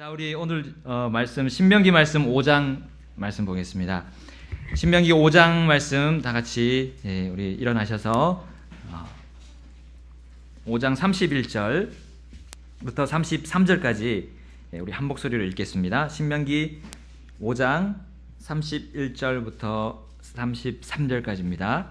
자, 우리 오늘 말씀 신명기 말씀 5장 말씀 보겠습니다. 신명기 5장 말씀 다 같이 우리 일어나셔서 5장 31절부터 33절까지 우리 한 목소리로 읽겠습니다. 신명기 5장 31절부터 33절까지입니다.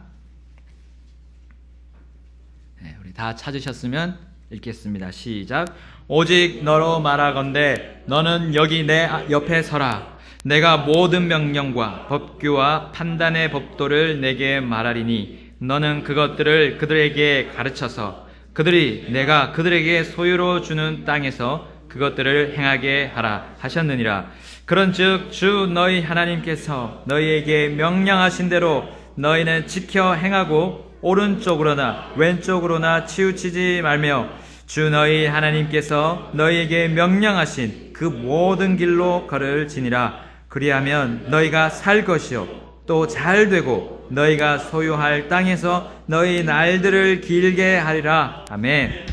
우리 다 찾으셨으면 읽겠습니다. 시작. 오직 너로 말하건대 너는 여기 내 옆에 서라. 내가 모든 명령과 법규와 판단의 법도를 내게 말하리니 너는 그것들을 그들에게 가르쳐서 그들이 내가 그들에게 소유로 주는 땅에서 그것들을 행하게 하라 하셨느니라. 그런즉 주 너희 하나님께서 너희에게 명령하신 대로 너희는 지켜 행하고 오른쪽으로나 왼쪽으로나 치우치지 말며 주 너희 하나님께서 너희에게 명령하신 그 모든 길로 걸을지니라. 그리하면 너희가 살 것이요 또 잘되고 너희가 소유할 땅에서 너희 날들을 길게 하리라. 아멘.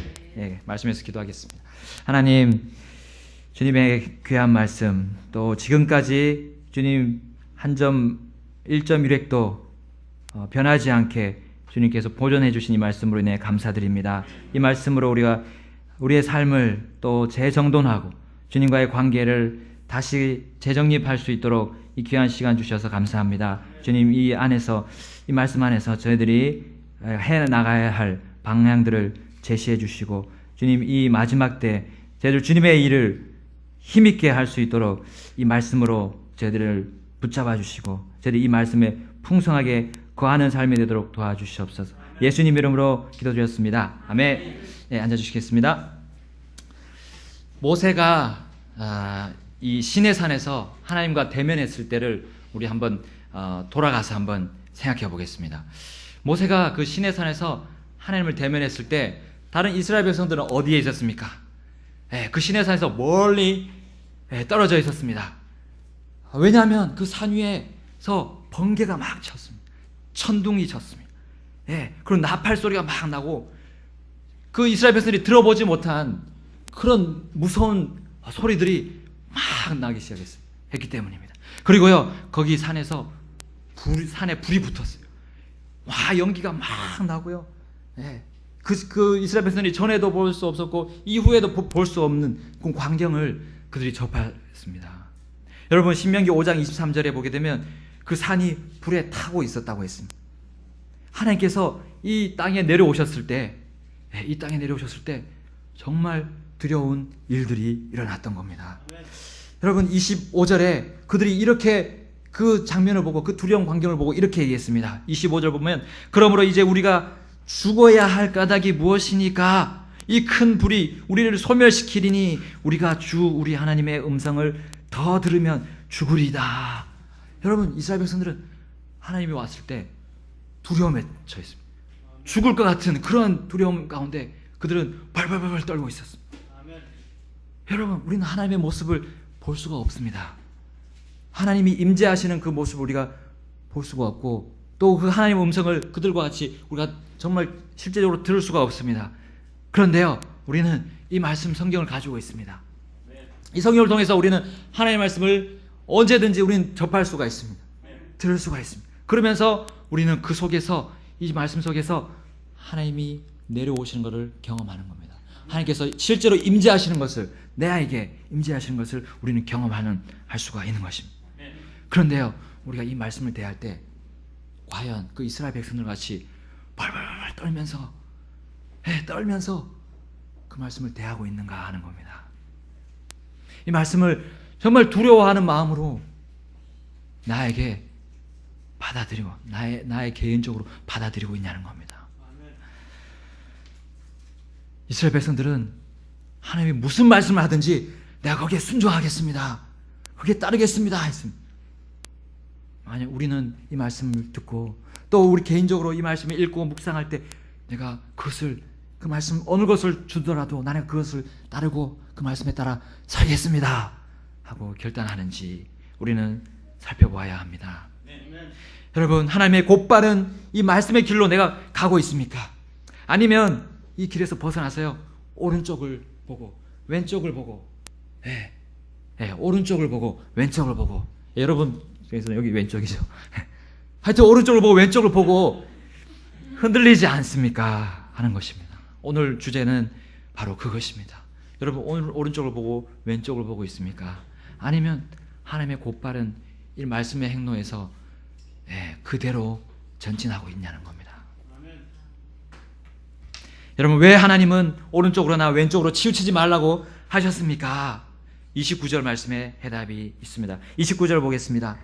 말씀에서 기도하겠습니다. 하나님, 주님의 귀한 말씀, 또 지금까지 주님 한 점 1.1획도 변하지 않게 주님께서 보존해 주신 이 말씀으로 인해 감사드립니다. 이 말씀으로 우리가 우리의 삶을 또 재정돈하고 주님과의 관계를 다시 재정립할 수 있도록 이 귀한 시간 주셔서 감사합니다. 주님, 이 말씀 안에서 저희들이 해 나가야 할 방향들을 제시해 주시고 주님, 이 마지막 때 저희들 주님의 일을 힘있게 할 수 있도록 이 말씀으로 저희들을 붙잡아 주시고 저희들이 이 말씀에 풍성하게 거하는 삶이 되도록 도와주시옵소서. 예수님 이름으로 기도드렸습니다. 아멘. 앉아주시겠습니다. 모세가 이 시내산에서 하나님과 대면했을 때를 우리 한번 돌아가서 한번 생각해 보겠습니다. 모세가 그 시내산에서 하나님을 대면했을 때 다른 이스라엘 백성들은 어디에 있었습니까? 그 시내산에서 멀리 떨어져 있었습니다. 왜냐하면 그 산 위에서 번개가 막 쳤습니다. 천둥이 쳤습니다. 그런 나팔 소리가 막 나고 그 이스라엘 백성들이 들어보지 못한 그런 무서운 소리들이 막 나기 했기 때문입니다. 그리고요, 거기 산에서 산에 불이 붙었어요. 와, 연기가 막 나고요. 그 이스라엘 백성들이 전에도 볼 수 없었고 이후에도 볼 수 없는 그 광경을 그들이 접했습니다. 여러분, 신명기 5장 23절에 보게 되면 그 산이 불에 타고 있었다고 했습니다. 하나님께서 이 땅에 내려오셨을 때 정말 두려운 일들이 일어났던 겁니다. 여러분, 25절에 그들이 이렇게 그 장면을 보고 그 두려운 광경을 보고 이렇게 얘기했습니다. 25절 보면 그러므로 이제 우리가 죽어야 할 까닭이 무엇이니까 이 큰 불이 우리를 소멸시키리니 우리가 우리 하나님의 음성을 더 들으면 죽으리다. 여러분, 이스라엘 백성들은 하나님이 왔을 때 두려움에 처해 있습니다. 죽을 것 같은 그런 두려움 가운데 그들은 발발발 떨고 있었습니다. 여러분, 우리는 하나님의 모습을 볼 수가 없습니다. 하나님이 임재하시는 그 모습을 우리가 볼 수가 없고 또 그 하나님의 음성을 그들과 같이 우리가 정말 실제적으로 들을 수가 없습니다. 그런데요, 우리는 이 말씀 성경을 가지고 있습니다. 이 성경을 통해서 우리는 하나님의 말씀을 언제든지 우리는 접할 수가 있습니다. 들을 수가 있습니다. 그러면서 우리는 그 속에서, 이 말씀 속에서 하나님이 내려오시는 것을 경험하는 겁니다. 하나님께서 실제로 임재하시는 것을, 내에게 임재하시는 것을 우리는 할 수가 있는 것입니다. 그런데요, 우리가 이 말씀을 대할 때 과연 그 이스라엘 백성들 같이 벌벌벌 떨면서 그 말씀을 대하고 있는가 하는 겁니다. 이 말씀을 정말 두려워하는 마음으로 나에게 받아들이고 나의 개인적으로 받아들이고 있냐는 겁니다. 이스라엘 백성들은 하나님이 무슨 말씀을 하든지 내가 거기에 순종하겠습니다, 거기에 따르겠습니다 했습니다. 만약 우리는 이 말씀을 듣고 또 우리 개인적으로 이 말씀을 읽고 묵상할 때 내가 그 말씀 어느 것을 주더라도 나는 그것을 따르고 그 말씀에 따라 살겠습니다 하고 결단하는지 우리는 살펴보아야 합니다. 여러분, 하나님의 곧바른 이 말씀의 길로 내가 가고 있습니까? 아니면 이 길에서 벗어나서요, 오른쪽을 보고 왼쪽을 보고 오른쪽을 보고 왼쪽을 보고, 여러분 그래서 여기 왼쪽이죠. 하여튼 오른쪽을 보고 왼쪽을 보고 흔들리지 않습니까? 하는 것입니다. 오늘 주제는 바로 그것입니다. 여러분 오늘 오른쪽을 보고 왼쪽을 보고 있습니까? 아니면 하나님의 곧바른 이 말씀의 행로에서 그대로 전진하고 있냐는 겁니다. 여러분 왜 하나님은 오른쪽으로나 왼쪽으로 치우치지 말라고 하셨습니까? 29절 말씀에 해답이 있습니다. 29절 보겠습니다.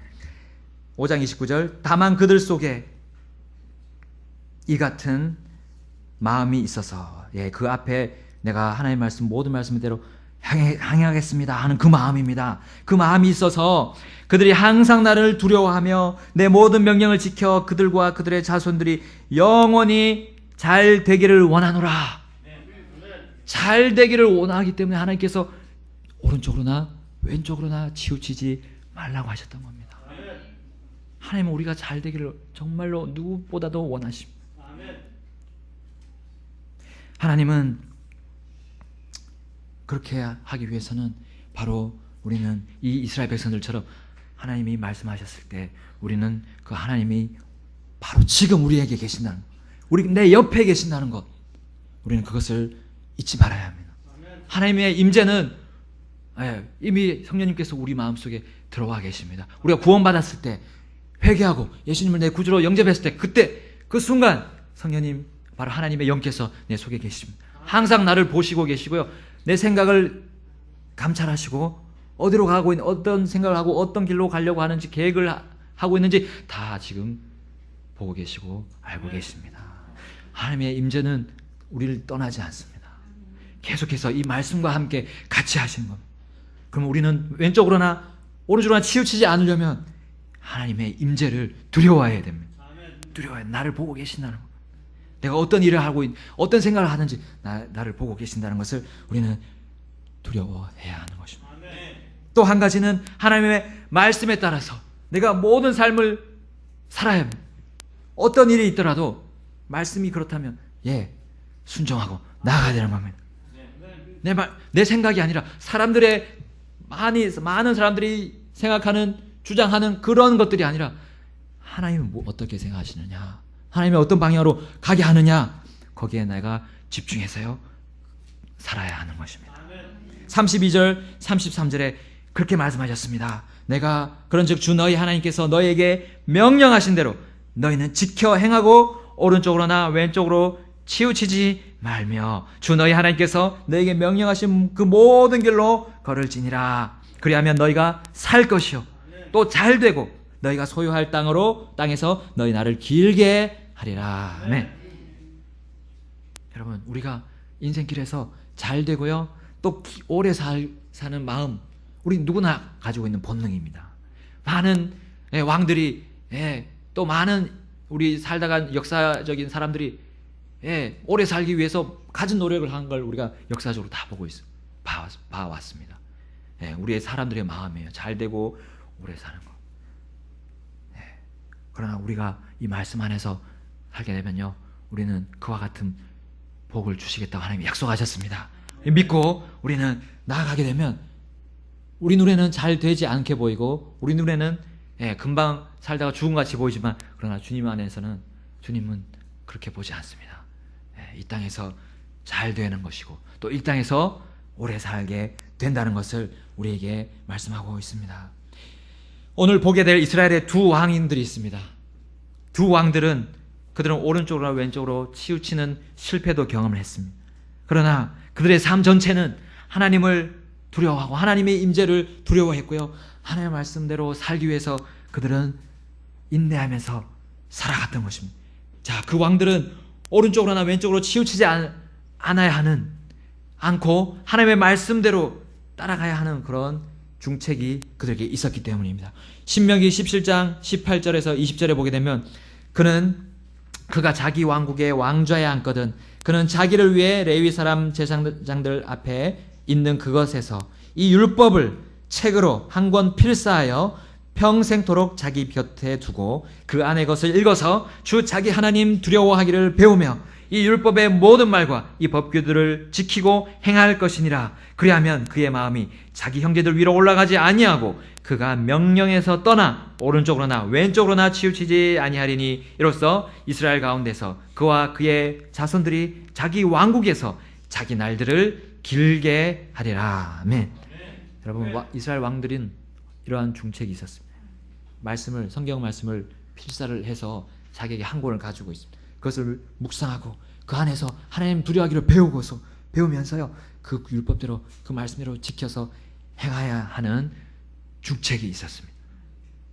5장 29절. 다만 그들 속에 이 같은 마음이 있어서, 그 앞에 내가 하나님의 말씀 모든 말씀대로 향하겠습니다 하는 그 마음입니다. 그 마음이 있어서 그들이 항상 나를 두려워하며 내 모든 명령을 지켜 그들과 그들의 자손들이 영원히 잘 되기를 원하노라. 잘 되기를 원하기 때문에 하나님께서 오른쪽으로나 왼쪽으로나 치우치지 말라고 하셨던 겁니다. 하나님은 우리가 잘 되기를 정말로 누구보다도 원하십니다. 하나님은 그렇게 하기 위해서는 바로 우리는 이 이스라엘 백성들처럼 하나님이 말씀하셨을 때 우리는 그 하나님이 바로 지금 우리에게 계신다는 것, 우리 내 옆에 계신다는 것, 우리는 그것을 잊지 말아야 합니다. 하나님의 임재는 이미 성령님께서 우리 마음속에 들어와 계십니다. 우리가 구원받았을 때 회개하고 예수님을 내 구주로 영접했을 때 그때 그 순간 성령님 바로 하나님의 영께서 내 속에 계십니다. 항상 나를 보시고 계시고요, 내 생각을 감찰하시고 어디로 가고 있는, 어떤 생각을 하고 어떤 길로 가려고 하는지 계획을 하고 있는지 다 지금 보고 계시고 알고 계십니다. 하나님의 임재는 우리를 떠나지 않습니다. 계속해서 이 말씀과 함께 같이 하시는 겁니다. 그럼 우리는 왼쪽으로나 오른쪽으로나 치우치지 않으려면 하나님의 임재를 두려워해야 됩니다. 두려워해. 나를 보고 계신다는 것. 내가 어떤 일을 하고 어떤 생각을 하는지 나를 보고 계신다는 것을 우리는 두려워해야 하는 것입니다. 또 한 가지는 하나님의 말씀에 따라서 내가 모든 삶을 살아야 합니다. 어떤 일이 있더라도 말씀이 그렇다면 순종하고 나아가야 되는 겁니다. 내 생각이 아니라 사람들의 많은 사람들이 생각하는, 주장하는 그런 것들이 아니라 하나님은 어떻게 생각하시느냐, 하나님이 어떤 방향으로 가게 하느냐, 거기에 내가 집중해서요 살아야 하는 것입니다. 32절 33절에 그렇게 말씀하셨습니다. 내가 그런즉 주 너희 하나님께서 너희에게 명령하신 대로 너희는 지켜 행하고 오른쪽으로나 왼쪽으로 치우치지 말며 주 너희 하나님께서 너희에게 명령하신 그 모든 길로 걸을지니라. 그리하면 너희가 살 것이요 또 잘되고 너희가 소유할 땅에서 너희 날을 길게 하리라. 아멘. 여러분 우리가 인생길에서 잘되고요 또 오래 사는 마음, 우리 누구나 가지고 있는 본능입니다. 많은 왕들이 또 많은 우리 살다간 역사적인 사람들이 오래 살기 위해서 가진 노력을 한 걸 우리가 역사적으로 다 보고 봐왔습니다. 우리의 사람들의 마음이에요. 잘되고 오래 사는 거. 그러나 우리가 이 말씀 안에서 살게 되면요 우리는 그와 같은 복을 주시겠다고 하나님이 약속하셨습니다. 믿고 우리는 나아가게 되면 우리 눈에는 잘 되지 않게 보이고 우리 눈에는 금방 살다가 죽음같이 보이지만 그러나 주님 안에서는 주님은 그렇게 보지 않습니다. 이 땅에서 잘 되는 것이고 또 이 땅에서 오래 살게 된다는 것을 우리에게 말씀하고 있습니다. 오늘 보게 될 이스라엘의 두 왕인들이 있습니다. 두 왕들은 그들은 오른쪽으로 왼쪽으로 치우치는 실패도 경험을 했습니다. 그러나 그들의 삶 전체는 하나님을 두려워하고 하나님의 임재를 두려워했고요 하나님의 말씀대로 살기 위해서 그들은 인내하면서 살아갔던 것입니다. 자, 그 왕들은 오른쪽으로나 왼쪽으로 치우치지 않아야 않고 하나님의 말씀대로 따라가야 하는 그런 중책이 그들에게 있었기 때문입니다. 신명기 17장 18절에서 20절에 보게 되면 그가 자기 왕국의 왕좌에 앉거든 그는 자기를 위해 레위 사람 제사장들 앞에 있는 그것에서 이 율법을 책으로 한 권 필사하여 평생토록 자기 곁에 두고 그 안의 것을 읽어서 주 자기 하나님 두려워하기를 배우며 이 율법의 모든 말과 이 법규들을 지키고 행할 것이니라. 그리하면 그의 마음이 자기 형제들 위로 올라가지 아니하고 그가 명령에서 떠나 오른쪽으로나 왼쪽으로나 치우치지 아니하리니 이로써 이스라엘 가운데서 그와 그의 자손들이 자기 왕국에서 자기 날들을 길게 하리라. 아멘. 여러분, 이스라엘 왕들은 이러한 중책이 있었습니다. 성경 말씀을 필사를 해서 자기에게 한 권을 가지고 있습니다. 그것을 묵상하고 그 안에서 하나님 두려워하기를 배우면서요, 그 율법대로 그 말씀대로 지켜서 행해야 하는 중책이 있었습니다.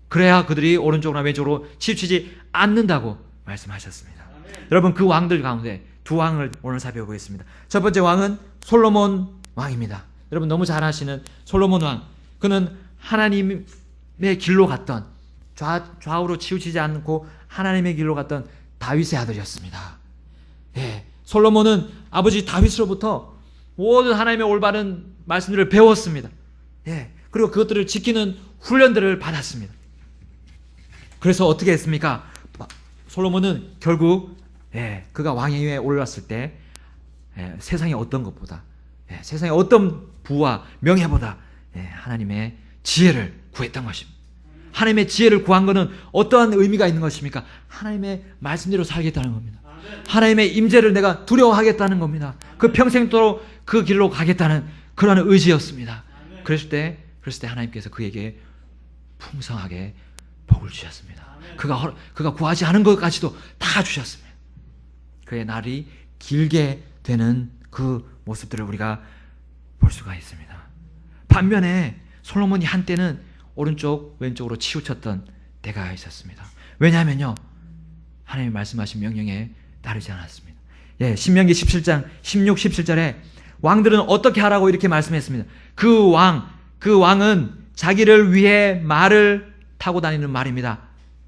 그래야 그들이 오른쪽이나 왼쪽으로 치우치지 않는다고 말씀하셨습니다. 여러분, 그 왕들 가운데 두 왕을 오늘 살펴보겠습니다. 첫 번째 왕은 솔로몬 왕입니다. 여러분 너무 잘 아시는 솔로몬 왕, 그는 하나님의 길로 갔던, 좌우로 치우치지 않고 하나님의 길로 갔던 다윗의 아들이었습니다. 예, 솔로몬은 아버지 다윗으로부터 모든 하나님의 올바른 말씀들을 배웠습니다. 예, 그리고 그것들을 지키는 훈련들을 받았습니다. 그래서 어떻게 했습니까? 솔로몬은 결국 그가 왕위에 올랐을 때 세상의 어떤 것보다, 세상의 어떤 부와 명예보다 하나님의 지혜를 구했던 것입니다. 하나님의 지혜를 구한 것은 어떠한 의미가 있는 것입니까? 하나님의 말씀대로 살겠다는 겁니다. 하나님의 임재를 내가 두려워하겠다는 겁니다. 그 평생도록 그 길로 가겠다는 그런 의지였습니다. 그랬을 때 하나님께서 그에게 풍성하게 복을 주셨습니다. 그가 구하지 않은 것까지도 다 주셨습니다. 그의 날이 길게 되는 그 모습들을 우리가 볼 수가 있습니다. 반면에 솔로몬이 한때는 오른쪽 왼쪽으로 치우쳤던 때가 있었습니다. 왜냐하면요, 하나님이 말씀하신 명령에 따르지 않았습니다. 신명기 17장 16, 17절에 왕들은 어떻게 하라고 이렇게 말씀했습니다. 그 왕은 자기를 위해 말을 타고 다니는 말입니다.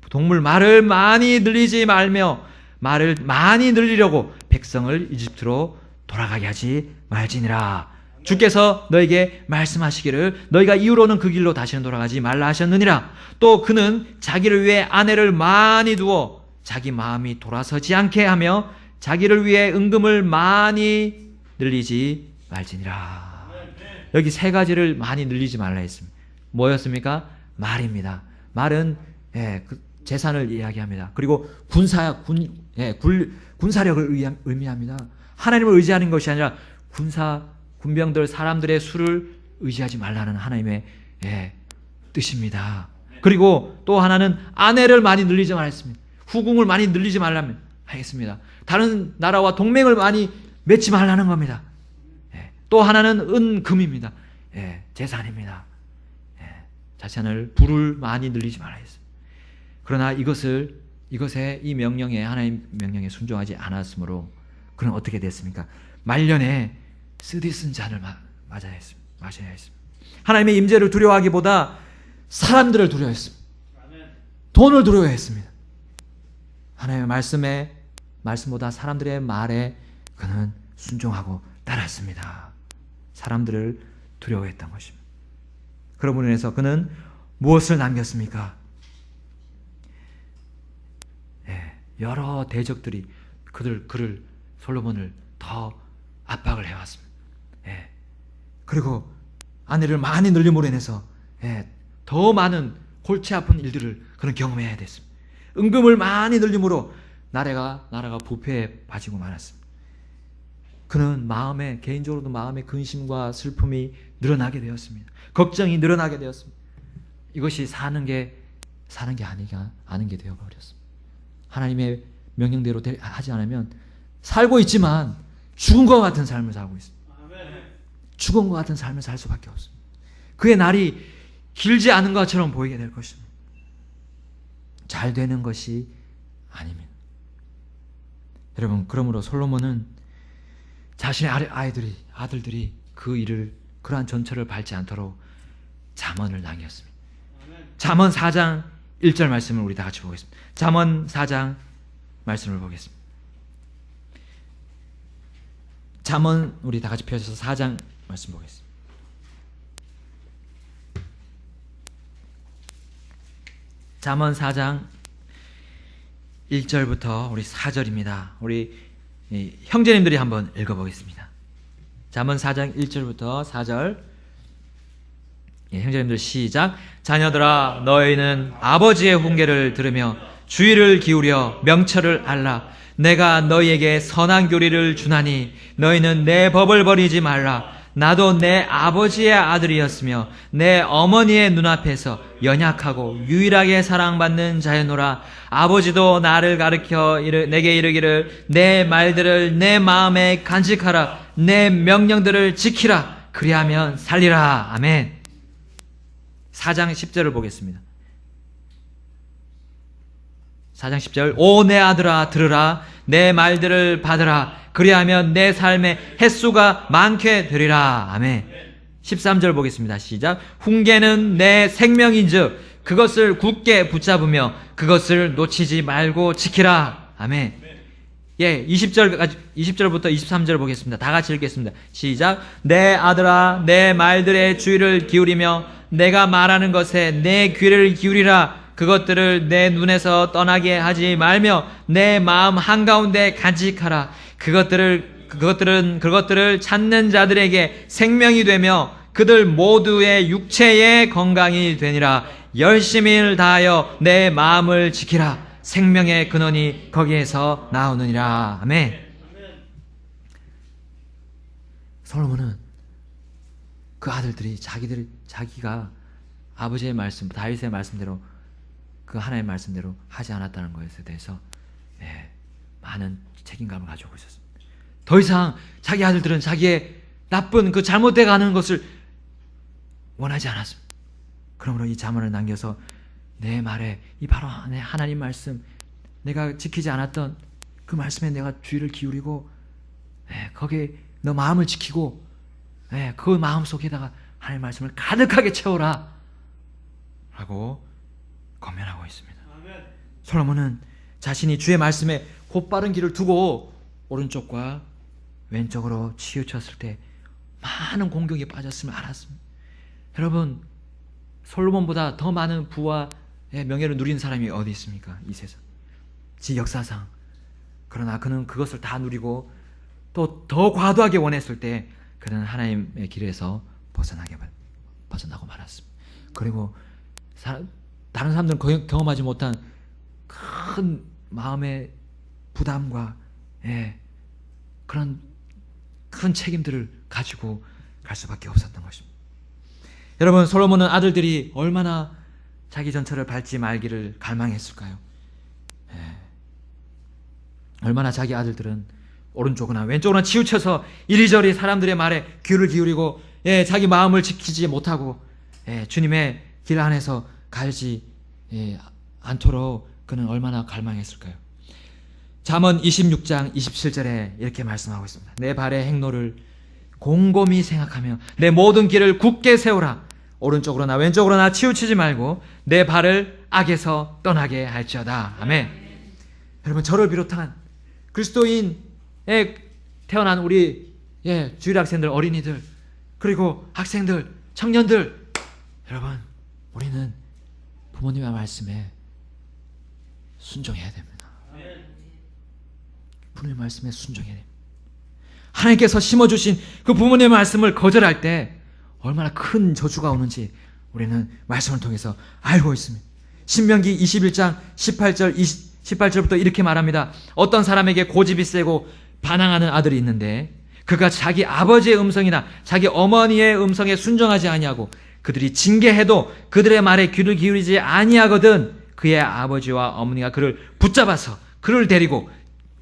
동물 말을 많이 늘리지 말며 말을 많이 늘리려고 백성을 이집트로 돌아가게 하지 말지니라. 주께서 너에게 말씀하시기를 너희가 이후로는 그 길로 다시는 돌아가지 말라 하셨느니라. 또 그는 자기를 위해 아내를 많이 두어 자기 마음이 돌아서지 않게 하며 자기를 위해 은금을 많이 늘리지 말지니라. 여기 세 가지를 많이 늘리지 말라 했습니다. 뭐였습니까? 말입니다. 말은 그 재산을 이야기합니다. 그리고 군사력을 의미합니다. 하나님을 의지하는 것이 아니라 군병들, 사람들의 수를 의지하지 말라는 하나님의 뜻입니다. 그리고 또 하나는 아내를 많이 늘리지 말라 했습니다. 후궁을 많이 늘리지 말라면 하겠습니다. 다른 나라와 동맹을 많이 맺지 말라는 겁니다. 또 하나는 은금입니다. 재산입니다. 부를 많이 늘리지 말라 했습니다. 그러나 이것에 이 명령에, 하나님 명령에 순종하지 않았으므로 그는 어떻게 됐습니까? 말년에 쓰디쓴 잔을 마셔야 했습니다. 하나님의 임재를 두려워하기보다 사람들을 두려워했습니다. 돈을 두려워했습니다. 하나님의 말씀보다 사람들의 말에 그는 순종하고 따랐습니다. 사람들을 두려워했던 것입니다. 그러므로 인해서 그는 무엇을 남겼습니까? 여러 대적들이 솔로몬을 더 압박을 해왔습니다. 그리고 아내를 많이 늘림으로 인해서 더 많은 골치 아픈 일들을 그는 경험해야 됐습니다. 은금을 많이 늘림으로 나라가 부패에 빠지고 말았습니다. 그는 개인적으로도 마음의 근심과 슬픔이 늘어나게 되었습니다. 걱정이 늘어나게 되었습니다. 이것이 사는 게 아닌 게 되어버렸습니다. 하나님의 명령대로 하지 않으면 살고 있지만 죽은 것 같은 삶을 살고 있습니다. 죽은 것 같은 삶을 살 수밖에 없습니다. 그의 날이 길지 않은 것처럼 보이게 될 것입니다. 잘 되는 것이 아닙니다. 여러분, 그러므로 솔로몬은 자신의 아들들이 그러한 전철을 밟지 않도록 잠언을 남겼습니다. 잠언 4장 1절 말씀을 우리 다 같이 보겠습니다. 잠언 4장 말씀을 보겠습니다. 잠언 우리 다 같이 펴셔서 4장 말씀 보겠습니다. 잠언 4장 1절부터 우리 4절입니다. 우리 형제님들이 한번 읽어보겠습니다. 잠언 4장 1절부터 4절. 형제님들 시작. 자녀들아, 너희는 아버지의 훈계를 들으며 주의를 기울여 명철을 알라. 내가 너희에게 선한 교리를 주나니 너희는 내 법을 버리지 말라. 나도 내 아버지의 아들이었으며 내 어머니의 눈앞에서 연약하고 유일하게 사랑받는 자였노라. 아버지도 나를 가르쳐 내게 이르기를 내 말들을 내 마음에 간직하라. 내 명령들을 지키라. 그리하면 살리라. 아멘. 4장 10절을 보겠습니다. 4장 10절. 오 내 아들아 들으라. 내 말들을 받으라. 그리하면 내 삶의 횟수가 많게 되리라. 아멘. 13절 보겠습니다. 시작. 훈계는 내 생명인즉 그것을 굳게 붙잡으며 그것을 놓치지 말고 지키라. 아멘. 20절부터 23절 보겠습니다. 다 같이 읽겠습니다. 시작. 내 아들아 내 말들의 주의를 기울이며 내가 말하는 것에 내 귀를 기울이라. 그것들을 내 눈에서 떠나게 하지 말며 내 마음 한가운데 간직하라. 그것들을 찾는 자들에게 생명이 되며 그들 모두의 육체의 건강이 되니라. 열심히 일 다하여 내 마음을 지키라. 생명의 근원이 거기에서 나오느니라. 아멘. 솔로몬은 그 아들들이 자기가 아버지의 말씀, 다윗의 말씀대로 그 하나님의 말씀대로 하지 않았다는 것에 대해서 많은 책임감을 가지고 있었습니다. 더 이상 자기 아들들은 자기의 나쁜 그 잘못되어 가는 것을 원하지 않았습니다. 그러므로 이 잠언을 남겨서 내 말에 이 바로 내 하나님 말씀, 내가 지키지 않았던 그 말씀에 내가 주의를 기울이고 거기에 너 마음을 지키고 그 마음 속에다가 하나님 말씀을 가득하게 채워라 라고 권면하고 있습니다. 솔로몬은 자신이 주의 말씀에 곧바른 길을 두고 오른쪽과 왼쪽으로 치우쳤을 때 많은 공격에 빠졌음을 알았습니다. 여러분, 솔로몬보다 더 많은 부와 명예를 누린 사람이 어디 있습니까? 이 세상 지 역사상. 그러나 그는 그것을 다 누리고 또 더 과도하게 원했을 때 그는 하나님의 길에서 벗어나고 말았습니다. 그리고 다른 사람들은 경험하지 못한 큰 마음의 부담과 그런 큰 책임들을 가지고 갈 수밖에 없었던 것입니다. 여러분, 솔로몬은 아들들이 얼마나 자기 전철을 밟지 말기를 갈망했을까요? 얼마나 자기 아들들은 오른쪽이나 왼쪽으로 치우쳐서 이리저리 사람들의 말에 귀를 기울이고 자기 마음을 지키지 못하고 주님의 길 안에서 갈지 않도록 그는 얼마나 갈망했을까요? 잠언 26장 27절에 이렇게 말씀하고 있습니다. 내 발의 행로를 곰곰이 생각하며 내 모든 길을 굳게 세우라. 오른쪽으로나 왼쪽으로나 치우치지 말고 내 발을 악에서 떠나게 할지어다. 아멘. 여러분, 저를 비롯한 그리스도인에 태어난 우리 주일 학생들, 어린이들, 그리고 학생들, 청년들, 여러분, 우리는 부모님의 말씀에 순종해야 됩니다. 부모님의 말씀에 순종해야 됩니다. 하나님께서 심어주신 그 부모님의 말씀을 거절할 때 얼마나 큰 저주가 오는지 우리는 말씀을 통해서 알고 있습니다. 신명기 21장 18절부터 이렇게 말합니다. 어떤 사람에게 고집이 세고 반항하는 아들이 있는데 그가 자기 아버지의 음성이나 자기 어머니의 음성에 순종하지 아니하고 그들이 징계해도 그들의 말에 귀를 기울이지 아니하거든 그의 아버지와 어머니가 그를 붙잡아서 그를 데리고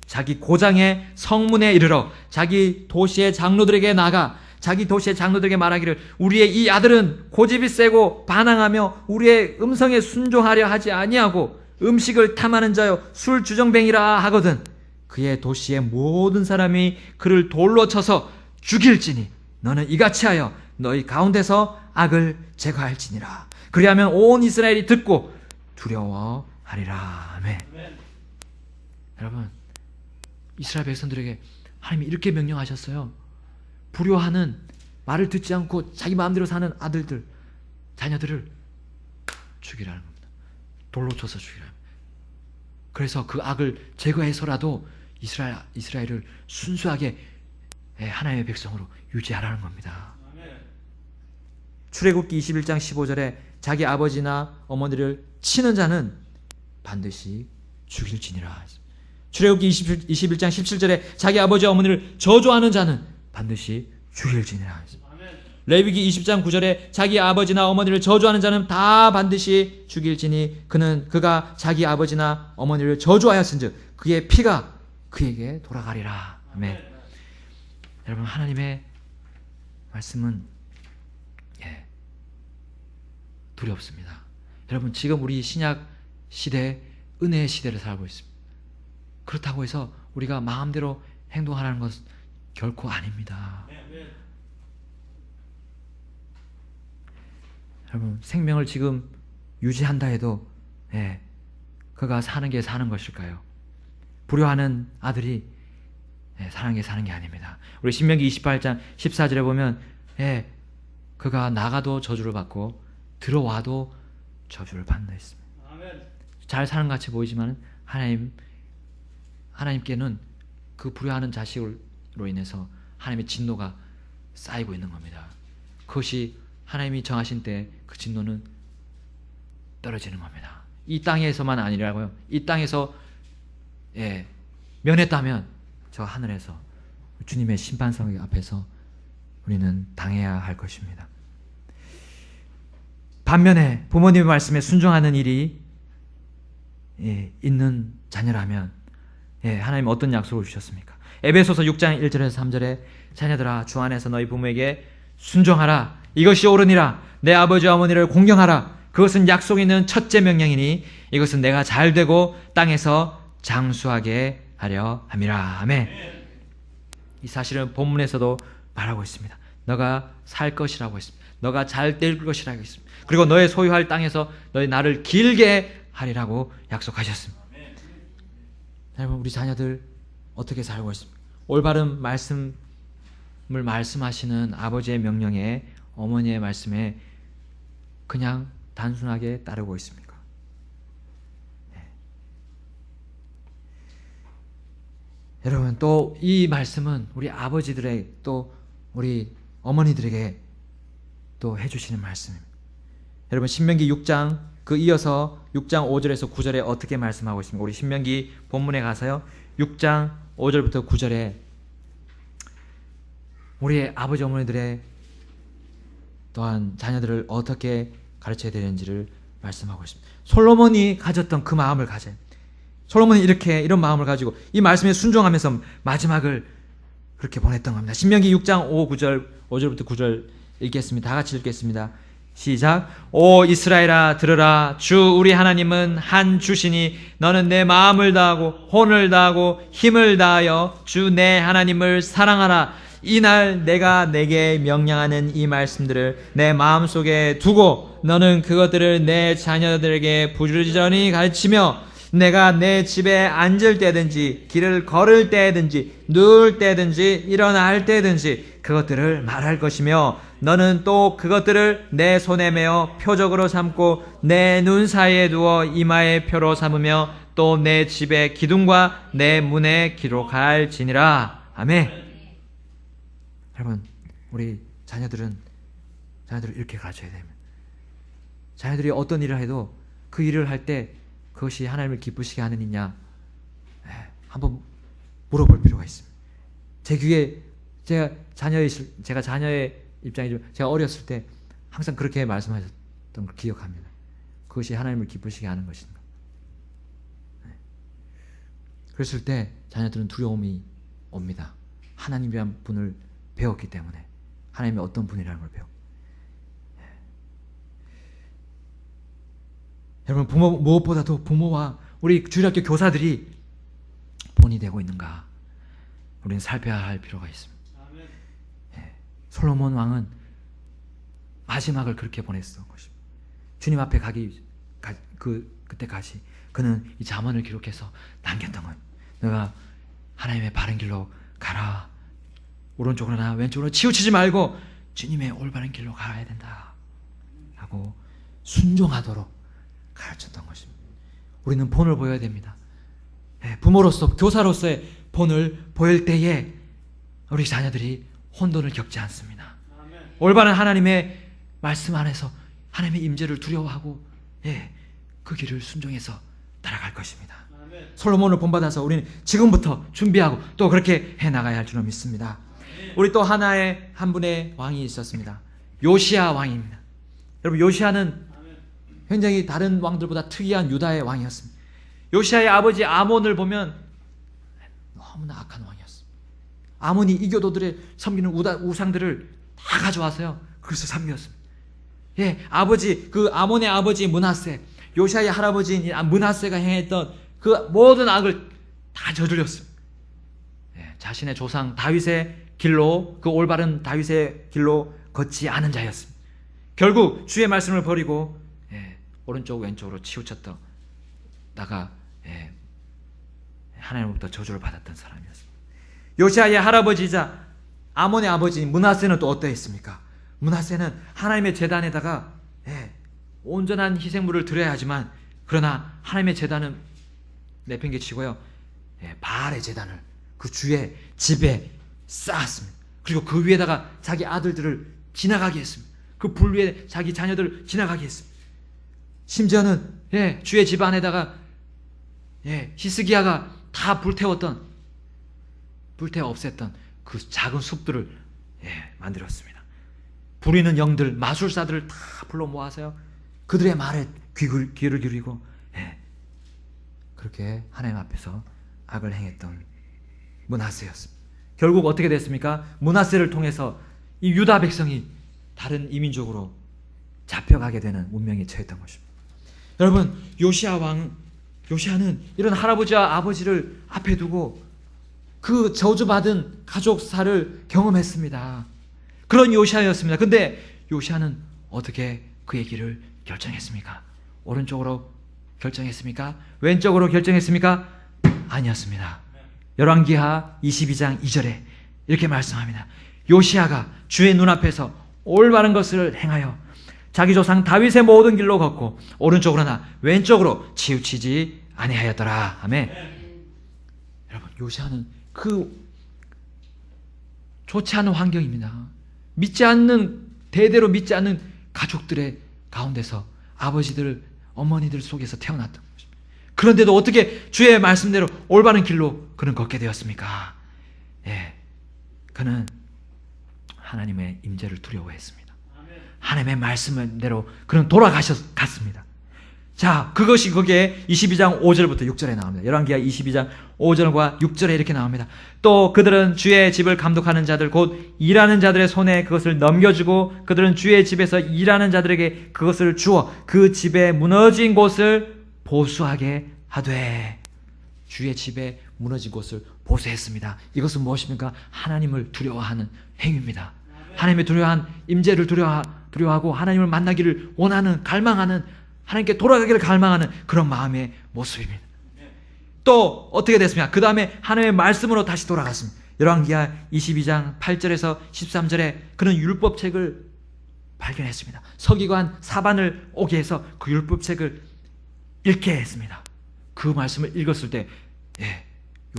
자기 고장의 성문에 이르러 자기 도시의 장로들에게 나가 자기 도시의 장로들에게 말하기를 우리의 이 아들은 고집이 세고 반항하며 우리의 음성에 순종하려 하지 아니하고 음식을 탐하는 자여 술 주정뱅이라 하거든 그의 도시의 모든 사람이 그를 돌로 쳐서 죽일지니 너는 이같이 하여 너희 가운데서 악을 제거할지니라. 그리하면 온 이스라엘이 듣고 두려워하리라. 아멘. 여러분, 이스라엘 백성들에게 하나님이 이렇게 명령하셨어요. 불효하는, 말을 듣지 않고 자기 마음대로 사는 아들들, 자녀들을 죽이라는 겁니다. 돌로 쳐서 죽이라. 그래서 그 악을 제거해서라도 이스라엘을 순수하게 하나님의 백성으로 유지하라는 겁니다. 출애굽기 21장 15절에 자기 아버지나 어머니를 치는 자는 반드시 죽일지니라. 출애굽기 21장 17절에 자기 아버지 어머니를 저주하는 자는 반드시 죽일지니라. 레위기 20장 9절에 자기 아버지나 어머니를 저주하는 자는 다 반드시 죽일지니 그가 자기 아버지나 어머니를 저주하였은즉 그의 피가 그에게 돌아가리라. 아멘. 여러분, 하나님의 말씀은 두렵습니다. 여러분, 지금 우리 신약 시대, 은혜의 시대를 살고 있습니다. 그렇다고 해서 우리가 마음대로 행동하라는 것은 결코 아닙니다. 여러분, 생명을 지금 유지한다 해도 그가 사는 게 사는 것일까요? 불효하는 아들이 사는 게 사는 게 아닙니다. 우리 신명기 28장 14절에 보면 그가 나가도 저주를 받고 들어와도 저주를 받는다 했습니다. 잘 사는 것 같이 보이지만 하나님께는 그 불효하는 자식으로 인해서 하나님의 진노가 쌓이고 있는 겁니다. 그것이 하나님이 정하신 때 그 진노는 떨어지는 겁니다. 이 땅에서만 아니라고요. 이 땅에서 면했다면 저 하늘에서 주님의 심판성 앞에서 우리는 당해야 할 것입니다. 반면에 부모님의 말씀에 순종하는 일이 있는 자녀라면 하나님 어떤 약속을 주셨습니까? 에베소서 6장 1절에서 3절에 자녀들아 주 안에서 너희 부모에게 순종하라. 이것이 옳으니라. 내 아버지 어머니를 공경하라. 그것은 약속 있는 첫째 명령이니 이것은 내가 잘되고 땅에서 장수하게 하려 함이라. 아멘. 이 사실은 본문에서도 말하고 있습니다. 너가 살 것이라고 했습니다. 너가 잘 될 것이라고 했습니다. 그리고 너의 소유할 땅에서 너희 나를 길게 하리라고 약속하셨습니다. 여러분, 우리 자녀들 어떻게 살고 있습니까? 올바른 말씀을 말씀하시는 아버지의 명령에 어머니의 말씀에 그냥 단순하게 따르고 있습니까? 여러분, 또 이 말씀은 우리 아버지들의 또 우리 어머니들에게 또 해주시는 말씀입니다. 여러분, 신명기 6장 이어서 6장 5절에서 9절에 어떻게 말씀하고 있습니까? 우리 신명기 본문에 가서요 6장 5절부터 9절에 우리 아버지 어머니들의 또한 자녀들을 어떻게 가르쳐야 되는지를 말씀하고 있습니다. 솔로몬이 가졌던 그 마음을 가져요. 솔로몬이 이런 마음을 가지고 이 말씀에 순종하면서 마지막을 그렇게 보냈던 겁니다. 신명기 6장 5절부터 9절 읽겠습니다. 다 같이 읽겠습니다. 시작. 오 이스라엘아 들으라. 주 우리 하나님은 한 주시니 너는 내 마음을 다하고 혼을 다하고 힘을 다하여 주 내 하나님을 사랑하라. 이날 내가 내게 명령하는 이 말씀들을 내 마음속에 두고 너는 그것들을 내 자녀들에게 부지런히 가르치며 내가 내 집에 앉을 때든지 길을 걸을 때든지 누울 때든지 일어날 때든지 그것들을 말할 것이며 너는 또 그것들을 내 손에 메어 표적으로 삼고 내 눈 사이에 두어 이마에 표로 삼으며 또 내 집의 기둥과 내 문에 기록할지니라. 아멘. 여러분, 우리 자녀들을 이렇게 가르쳐야 됩니다. 자녀들이 어떤 일을 해도 그 일을 할 때 그것이 하나님을 기쁘시게 하는 일이냐 한번 물어볼 필요가 있습니다. 제 귀에 제가 자녀의 입장이지만 제가 어렸을 때 항상 그렇게 말씀하셨던 걸 기억합니다. 그것이 하나님을 기쁘시게 하는 것인가. 그랬을 때 자녀들은 두려움이 옵니다. 하나님이란 분을 배웠기 때문에 하나님이 어떤 분이라는 걸 배웠고 여러분, 무엇보다도 부모와 우리 주일학교 교사들이 본이 되고 있는가 우리는 살펴야 할 필요가 있습니다. 솔로몬 왕은 마지막을 그렇게 보냈던 것입니다. 주님 앞에 그때까지 그는 이 잠언을 기록해서 남겼던 것. 너가 하나님의 바른 길로 가라. 오른쪽으로나 왼쪽으로 치우치지 말고 주님의 올바른 길로 가야 된다. 하고 순종하도록 가르쳤던 것입니다. 우리는 본을 보여야 됩니다. 부모로서, 교사로서의 본을 보일 때에 우리 자녀들이 혼돈을 겪지 않습니다. 올바른 하나님의 말씀 안에서 하나님의 임재를 두려워하고 그 길을 순종해서 따라갈 것입니다. 솔로몬을 본받아서 우리는 지금부터 준비하고 또 그렇게 해나가야 할 줄로 믿습니다. 우리 또 한 분의 왕이 있었습니다. 요시야 왕입니다. 여러분, 요시야는 굉장히 다른 왕들보다 특이한 유다의 왕이었습니다. 요시야의 아버지 아몬을 보면 너무나 악한 왕이었습니다. 아몬이 이교도들의 섬기는 우상들을 다 가져와서요, 그래서 섬겼습니다. 그 아몬의 아버지 므낫세, 요시야의 할아버지인 므낫세가 행했던 그 모든 악을 다 저질렀습니다. 자신의 조상 다윗의 길로, 그 올바른 다윗의 길로 걷지 않은 자였습니다. 결국 주의 말씀을 버리고 오른쪽 왼쪽으로 치우쳤다가 하나님으로부터 저주를 받았던 사람이었습니다. 요시야의 할아버지이자 아몬의 아버지인 므낫세는 또 어떠했습니까? 므낫세는 하나님의 제단에다가 온전한 희생물을 드려야 하지만, 그러나 하나님의 제단은 내팽개치고요, 바알의 제단을 그 주의 집에 쌓았습니다. 그리고 그 위에다가 자기 아들들을 지나가게 했습니다. 그 불 위에 자기 자녀들을 지나가게 했습니다. 심지어는 주의 집 안에다가 히스기야가 다 불태워 없앴던 그 작은 숲들을 만들었습니다. 부리는 영들, 마술사들을 다 불러 모아서요, 그들의 말에 귀를 기울이고 그렇게 하나님 앞에서 악을 행했던 므낫세였습니다. 결국 어떻게 됐습니까? 므낫세를 통해서 이 유다 백성이 다른 이민족으로 잡혀가게 되는 운명에 처했던 것입니다. 여러분, 요시야는 이런 할아버지와 아버지를 앞에 두고 그 저주받은 가족사를 경험했습니다. 그런 요시야였습니다. 근데 요시야는 어떻게 그의 길을 결정했습니까? 오른쪽으로 결정했습니까? 왼쪽으로 결정했습니까? 아니었습니다. 열왕기하 22장 2절에 이렇게 말씀합니다. 요시야가 주의 눈앞에서 올바른 것을 행하여 자기 조상 다윗의 모든 길로 걷고 오른쪽으로나 왼쪽으로 치우치지 아니하였더라. 아멘. 여러분, 요시야는 그 좋지 않은 환경입니다. 대대로 믿지 않는 가족들의 가운데서 아버지들, 어머니들 속에서 태어났던 것입니다. 그런데도 어떻게 주의 말씀대로 올바른 길로 그는 걷게 되었습니까? 그는 하나님의 임재를 두려워했습니다. 하나님의 말씀대로 그는 갔습니다. 자, 그것이 거기에 22장 5절부터 6절에 나옵니다. 열왕기하 22장 5절과 6절에 이렇게 나옵니다. 또 그들은 주의 집을 감독하는 자들, 곧 일하는 자들의 손에 그것을 넘겨주고 그들은 주의 집에서 일하는 자들에게 그것을 주어 그 집에 무너진 곳을 보수하게 하되, 주의 집에 무너진 곳을 보수했습니다. 이것은 무엇입니까? 하나님을 두려워하는 행위입니다. 하나님의 두려워한 임재를 두려워하고 하나님을 만나기를 원하는, 갈망하는, 하나님께 돌아가기를 갈망하는 그런 마음의 모습입니다. 또 어떻게 됐습니까? 그 다음에 하나님의 말씀으로 다시 돌아갔습니다. 열왕기하 22장 8절에서 13절에 그는 율법책을 발견했습니다. 서기관 사반을 오게 해서 그 율법책을 읽게 했습니다. 그 말씀을 읽었을 때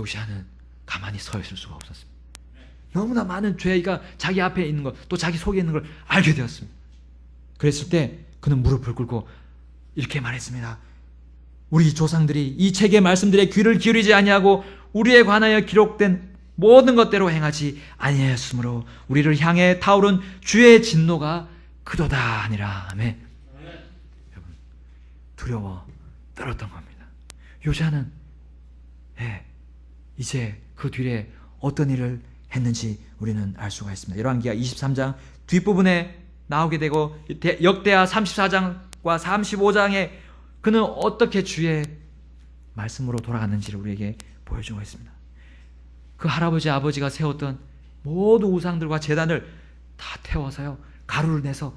요시야는 가만히 서 있을 수가 없었습니다. 너무나 많은 죄가 자기 앞에 있는 것, 또 자기 속에 있는 걸 알게 되었습니다. 그랬을 때 그는 무릎을 꿇고 이렇게 말했습니다. 우리 조상들이 이 책의 말씀들에 귀를 기울이지 아니하고 우리에 관하여 기록된 모든 것대로 행하지 아니하였으므로 우리를 향해 타오른 주의 진노가 그도다 하니라. 아멘. 여러분, 두려워 떨었던 겁니다. 요시야는 이제 그 뒤에 어떤 일을 했는지 우리는 알 수가 있습니다. 열왕기하 23장 뒷부분에 나오게 되고 역대하 34장과 35장에 그는 어떻게 주의 말씀으로 돌아갔는지를 우리에게 보여주고 있습니다. 그 할아버지 아버지가 세웠던 모든 우상들과 제단을 다 태워서요, 가루를 내서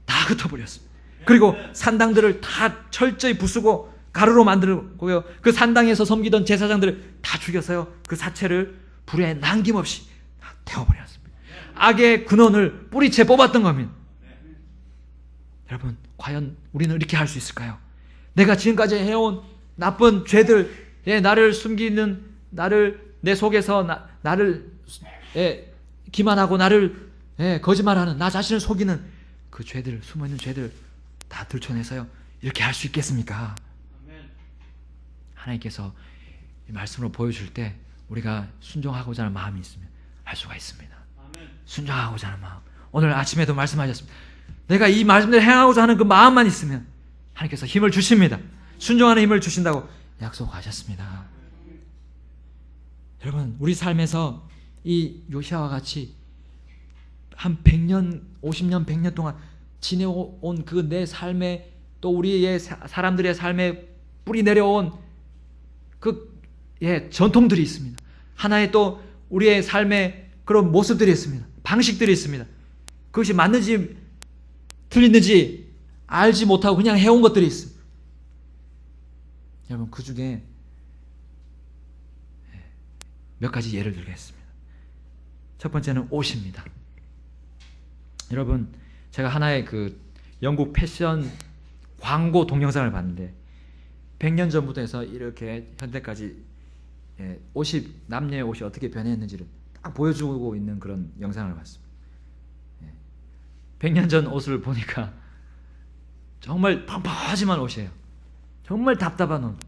다 흩어버렸습니다. 그리고 산당들을 다 철저히 부수고 가루로 만들고요, 그 산당에서 섬기던 제사장들을 다 죽여서요, 그 사체를 불에 남김없이 다 태워버렸습니다. 악의 근원을 뿌리채 뽑았던 겁니다. 여러분, 과연 우리는 이렇게 할 수 있을까요? 내가 지금까지 해온 나쁜 죄들, 나를 숨기는, 나를 내 속에서 나를 기만하고 나를 거짓말하는, 나 자신을 속이는 그 죄들, 숨어있는 죄들 다 들춰내서요 이렇게 할 수 있겠습니까? 하나님께서 이 말씀으로 보여줄 때 우리가 순종하고자 하는 마음이 있으면 할 수가 있습니다. 순종하고자 하는 마음. 오늘 아침에도 말씀하셨습니다. 내가 이 말씀대로 행하고자 하는 그 마음만 있으면 하나님께서 힘을 주십니다. 순종하는 힘을 주신다고 약속하셨습니다. 여러분, 우리 삶에서 이 요시아와 같이 한 100년, 50년, 100년 동안 지내온 그 내 삶에, 또 우리의 사람들의 삶에 뿌리 내려온 그 전통들이 있습니다. 하나의 또 우리의 삶에 그런 모습들이 있습니다. 방식들이 있습니다. 그것이 맞는지 틀리는지 알지 못하고 그냥 해온 것들이 있습니다. 여러분, 그 중에 몇 가지 예를 들겠습니다. 첫 번째는 옷입니다. 여러분, 제가 하나의 그 영국 패션 광고 동영상을 봤는데 100년 전부터 해서 이렇게 현대까지 옷이, 남녀의 옷이 어떻게 변했는지를 딱 보여주고 있는 그런 영상을 봤습니다. 100년 전 옷을 보니까 정말 펑펑하지만 옷이에요. 정말 답답한 옷.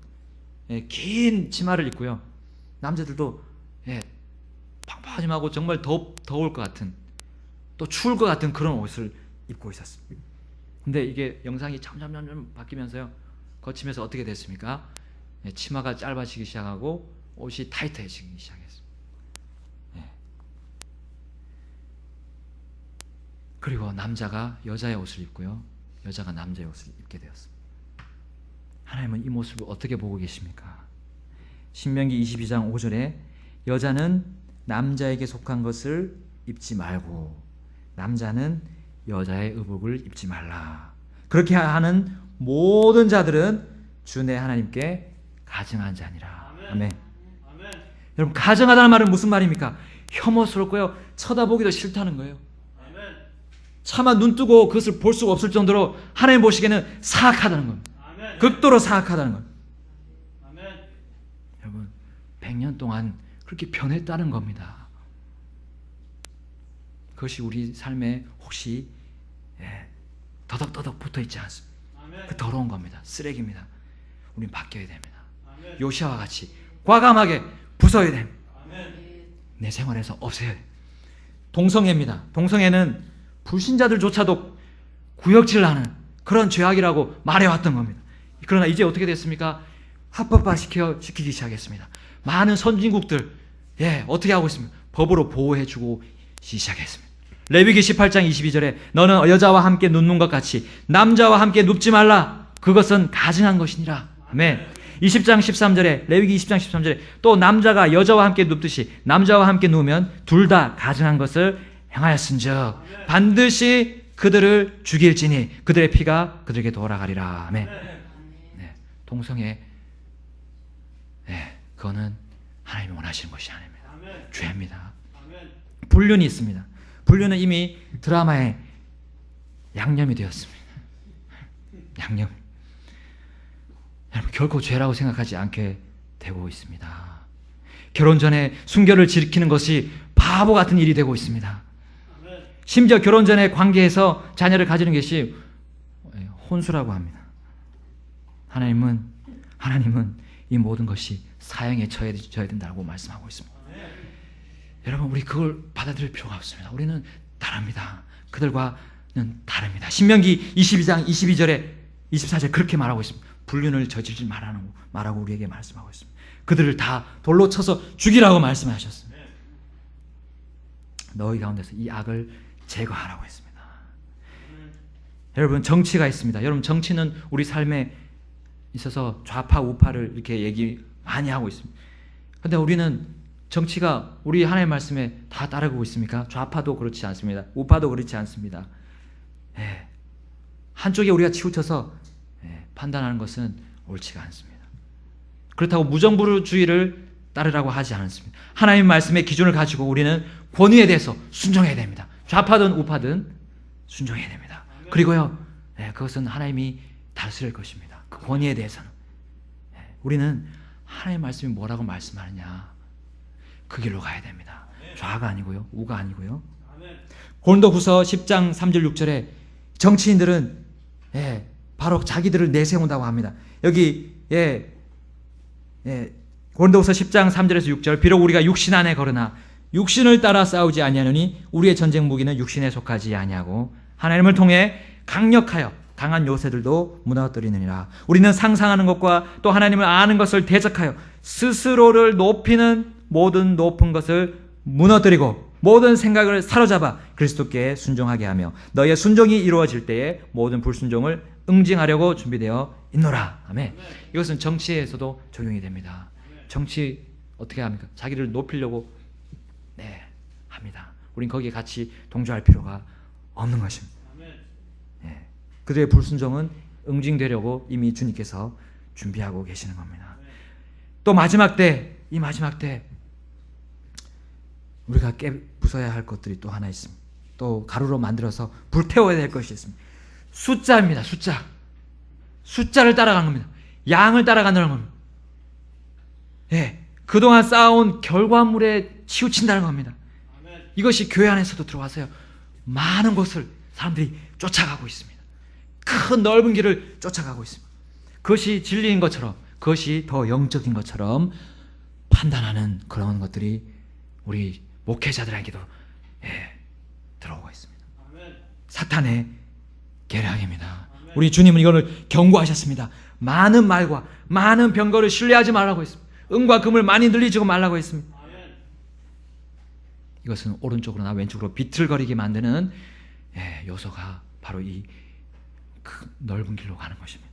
긴 치마를 입고요. 남자들도 펑펑하지하고 정말 더울 것 같은, 또 추울 것 같은 그런 옷을 입고 있었습니다. 근데 이게 영상이 점점 바뀌면서요, 거치면서 어떻게 됐습니까? 치마가 짧아지기 시작하고 옷이 타이트해지기 시작했습니다. 그리고 남자가 여자의 옷을 입고요, 여자가 남자의 옷을 입게 되었습니다. 하나님은 이 모습을 어떻게 보고 계십니까? 신명기 22장 5절에 여자는 남자에게 속한 것을 입지 말고 남자는 여자의 의복을 입지 말라. 그렇게 하는 모든 자들은 주 내 하나님께 가증한 자니라. 아멘. 아멘. 여러분, 가증하다는 말은 무슨 말입니까? 혐오스럽고요, 쳐다보기도 싫다는 거예요. 아멘. 차마 눈 뜨고 그것을 볼 수가 없을 정도로 하나님 보시기에는 사악하다는 겁니다. 아멘. 극도로 사악하다는 겁니다. 아멘. 여러분, 100년 동안 그렇게 변했다는 겁니다. 그것이 우리 삶에 혹시 더덕더덕 붙어있지 않습니다. 아멘. 그 더러운 겁니다. 쓰레기입니다. 우린 바뀌어야 됩니다. 아멘. 요시아와 같이 과감하게 부숴야 됩니다. 아멘. 내 생활에서 없애야 돼요. 동성애입니다. 동성애는 불신자들조차도 구역질을 하는 그런 죄악이라고 말해왔던 겁니다. 그러나 이제 어떻게 됐습니까? 합법화 시키기 시작했습니다. 많은 선진국들 어떻게 하고 있습니까? 법으로 보호해주고 시작했습니다. 레위기 18장 22절에 너는 여자와 함께 눕는 것 같이 남자와 함께 눕지 말라. 그것은 가증한 것이니라. 아멘. 20장 13절에 레위기 20장 13절에 또 남자가 여자와 함께 눕듯이 남자와 함께 누우면 둘 다 가증한 것을 행하였은즉 반드시 그들을 죽일지니 그들의 피가 그들에게 돌아가리라. 아멘. 동성애, 그거는 하나님이 원하시는 것이 아닙니다. 죄입니다. 불륜이 있습니다. 불륜은 이미 드라마에 양념이 되었습니다. 양념. 여러분, 결코 죄라고 생각하지 않게 되고 있습니다. 결혼 전에 순결을 지키는 것이 바보 같은 일이 되고 있습니다. 심지어 결혼 전에 관계에서 자녀를 가지는 것이 혼수라고 합니다. 하나님은 이 모든 것이 사형에 처해져야 된다고 말씀하고 있습니다. 여러분, 우리 그걸 받아들일 필요가 없습니다. 우리는 다릅니다. 그들과는 다릅니다. 신명기 22장 22절에 24절에 그렇게 말하고 있습니다. 불륜을 저지르지 말라고 우리에게 말씀하고 있습니다. 그들을 다 돌로 쳐서 죽이라고 말씀하셨습니다. 너희 가운데서 이 악을 제거하라고 했습니다. 여러분, 정치가 있습니다. 여러분, 정치는 우리 삶에 있어서 좌파 우파를 이렇게 얘기 많이 하고 있습니다. 그런데 우리는 정치가 우리 하나님의 말씀에 다 따르고 있습니까? 좌파도 그렇지 않습니다. 우파도 그렇지 않습니다. 한쪽에 우리가 치우쳐서 판단하는 것은 옳지가 않습니다. 그렇다고 무정부주의를 따르라고 하지 않습니다. 하나님의 말씀의 기준을 가지고 우리는 권위에 대해서 순종해야 됩니다. 좌파든 우파든 순종해야 됩니다. 그리고요, 그것은 하나님이 다스릴 것입니다. 그 권위에 대해서는 우리는 하나님의 말씀이 뭐라고 말씀하느냐, 그 길로 가야 됩니다. 좌가 아니고요, 우가 아니고요. 고린도후서 10장 3절 6절에 정치인들은 바로 자기들을 내세운다고 합니다. 여기 고린도후서 10장 3절에서 6절, 비록 우리가 육신 안에 거르나 육신을 따라 싸우지 아니하노니 우리의 전쟁 무기는 육신에 속하지 아니하고 하나님을 통해 강력하여 강한 요새들도 무너뜨리느니라. 우리는 상상하는 것과 또 하나님을 아는 것을 대적하여 스스로를 높이는 모든 높은 것을 무너뜨리고 모든 생각을 사로잡아 그리스도께 순종하게 하며 너희의 순종이 이루어질 때에 모든 불순종을 응징하려고 준비되어 있노라. 아멘. 이것은 정치에서도 적용이 됩니다. 정치 어떻게 합니까? 자기를 높이려고 합니다. 우린 거기에 같이 동조할 필요가 없는 것입니다. 그들의 불순종은 응징되려고 이미 주님께서 준비하고 계시는 겁니다. 또 마지막 때, 이 마지막 때 우리가 부숴야 할 것들이 또 하나 있습니다. 또 가루로 만들어서 불태워야 될 것이 있습니다. 숫자입니다. 숫자를 따라가는 겁니다. 양을 따라가는 겁니다. 그동안 쌓아온 결과물에 치우친다는 겁니다. 이것이 교회 안에서도 들어와서요, 많은 곳을 사람들이 쫓아가고 있습니다. 큰 넓은 길을 쫓아가고 있습니다. 그것이 진리인 것처럼, 그것이 더 영적인 것처럼 판단하는 그런 것들이 우리 목회자들에게도 들어오고 있습니다. 사탄의 계략입니다. 우리 주님은 이거를 경고하셨습니다. 많은 말과 많은 병거를 신뢰하지 말라고 했습니다. 은과 금을 많이 늘리지고 말라고 했습니다. 이것은 오른쪽으로나 왼쪽으로 비틀거리게 만드는 요소가 바로 이 넓은 길로 가는 것입니다.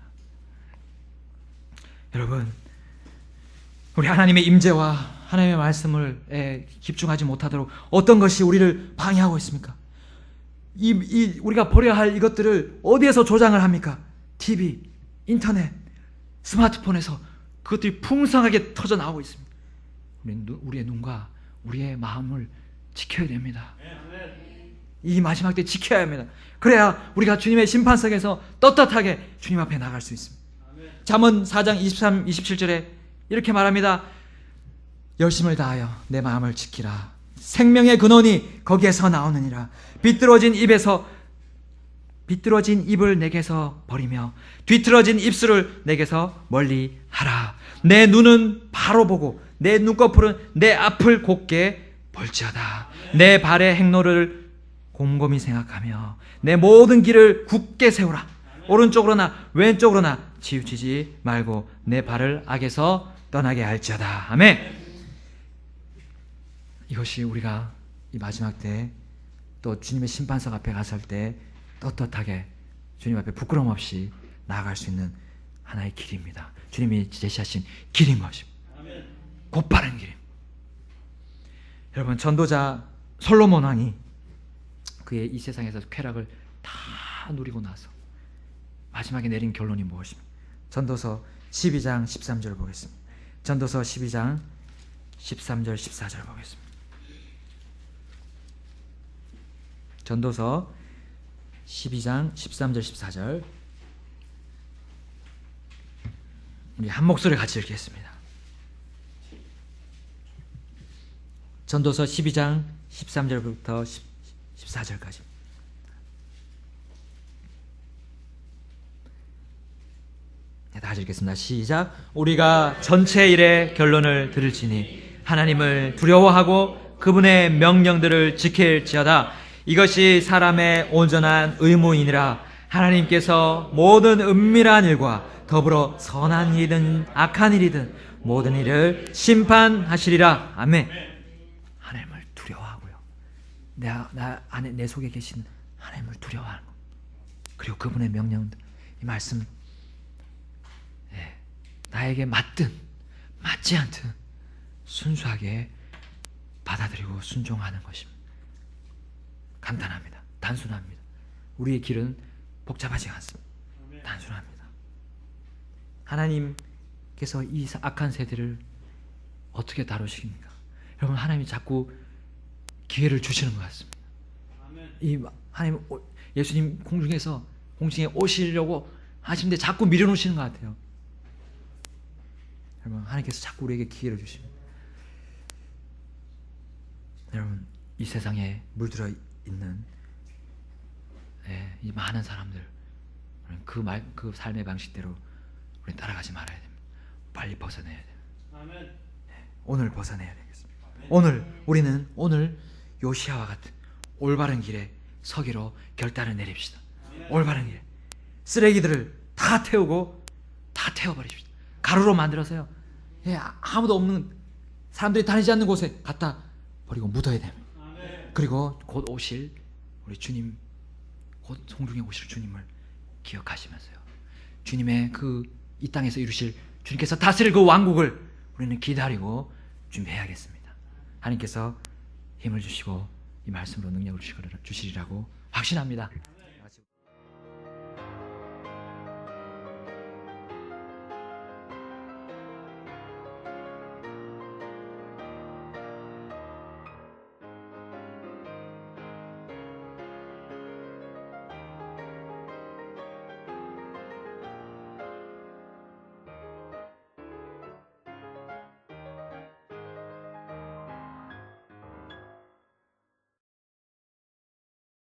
여러분, 우리 하나님의 임재와 하나님의 말씀을 집중하지 못하도록 어떤 것이 우리를 방해하고 있습니까? 우리가 버려야 할 이것들을 어디에서 조장을 합니까? TV, 인터넷, 스마트폰에서 그것들이 풍성하게 터져 나오고 있습니다. 우리의 눈과 우리의 마음을 지켜야 됩니다. 이 마지막 때 지켜야 합니다. 그래야 우리가 주님의 심판석에서 떳떳하게 주님 앞에 나갈 수 있습니다. 잠언 4장 23, 27절에 이렇게 말합니다. 열심을 다하여 내 마음을 지키라. 생명의 근원이 거기에서 나오느니라. 비뚤어진 입을 내게서 버리며 뒤틀어진 입술을 내게서 멀리 하라. 내 눈은 바로 보고 내 눈꺼풀은 내 앞을 곱게 볼지어다. 내 발의 행로를 곰곰이 생각하며 내 모든 길을 굳게 세우라. 오른쪽으로나 왼쪽으로나 치우치지 말고 내 발을 악에서 떠나게 할지어다. 아멘. 이것이 우리가 이 마지막 때 또 주님의 심판석 앞에 갔을 때 떳떳하게 주님 앞에 부끄럼 없이 나아갈 수 있는 하나의 길입니다. 주님이 제시하신 길인 것입니다. 곧바른 길입니다. 여러분, 전도자 솔로몬 왕이 그의 이 세상에서 쾌락을 다 누리고 나서 마지막에 내린 결론이 무엇입니까? 전도서 12장 13절 보겠습니다. 전도서 12장 13절 14절 보겠습니다. 전도서 12장 13절 14절 우리 한 목소리 같이 읽겠습니다. 전도서 12장 13절부터 14절까지. 다 같이 읽겠습니다. 시작. 우리가 전체 일의 결론을 들을지니 하나님을 두려워하고 그분의 명령들을 지킬지어다. 이것이 사람의 온전한 의무이니라. 하나님께서 모든 은밀한 일과 더불어 선한 일이든 악한 일이든 모든 일을 심판하시리라. 아멘. 하나님을 두려워하고요, 나 안에 내 속에 계신 하나님을 두려워하는 것, 그리고 그분의 명령들, 이 말씀 나에게 맞든 맞지 않든 순수하게 받아들이고 순종하는 것입니다. 간단합니다. 단순합니다. 우리의 길은 복잡하지 않습니다. 단순합니다. 하나님께서 이 악한 세대를 어떻게 다루십니까? 여러분, 하나님이 자꾸 기회를 주시는 것 같습니다. 이 하나님, 예수님 공중에 오시려고 하시는데 자꾸 밀어놓으시는 것 같아요. 여러분, 하나님께서 자꾸 우리에게 기회를 주십니다. 여러분, 이 세상에 물들어 있는 이 많은 사람들, 그 삶의 방식대로 우리는 따라가지 말아야 됩니다. 빨리 벗어내야 됩니다. 오늘 벗어내야 되겠습니다. 우리는 오늘 요시아와 같은 올바른 길에 서기로 결단을 내립시다. 올바른 길에 쓰레기들을 다 태우고 다 태워버립시다. 가루로 만들어서요, 아무도 없는, 사람들이 다니지 않는 곳에 갖다 버리고 묻어야 됩니다. 그리고 곧 오실 우리 주님, 곧 성중에 오실 주님을 기억하시면서요, 주님의 이 땅에서 이루실, 주님께서 다스릴 그 왕국을 우리는 기다리고 준비해야겠습니다. 하나님께서 힘을 주시고 이 말씀으로 능력을 주시리라고 확신합니다.